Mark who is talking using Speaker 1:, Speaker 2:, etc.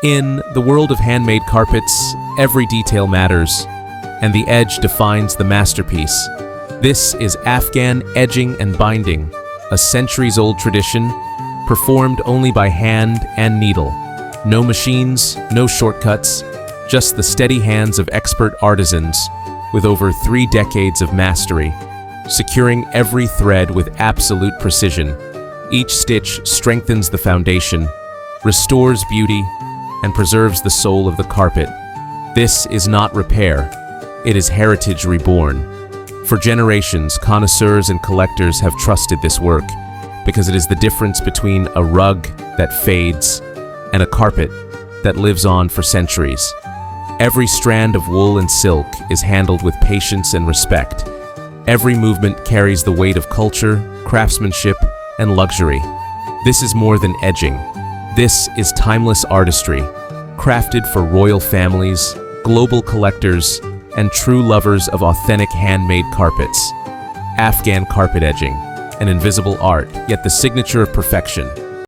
Speaker 1: In the world of handmade carpets, every detail matters, and the edge defines the masterpiece. This is Afghan edging and binding, a centuries-old tradition performed only by hand and needle. No machines, no shortcuts, just the steady hands of expert artisans with over 3 decades of mastery, securing every thread with absolute precision. Each stitch strengthens the foundation, restores beauty, and preserves the soul of the carpet. This is not repair, it is heritage reborn. For generations, connoisseurs and collectors have trusted this work because it is the difference between a rug that fades and a carpet that lives on for centuries. Every strand of wool and silk is handled with patience and respect. Every movement carries the weight of culture, craftsmanship, and luxury. This is more than edging. This is timeless artistry, crafted for royal families, global collectors, and true lovers of authentic handmade carpets. Afghan carpet edging, an invisible art, yet the signature of perfection.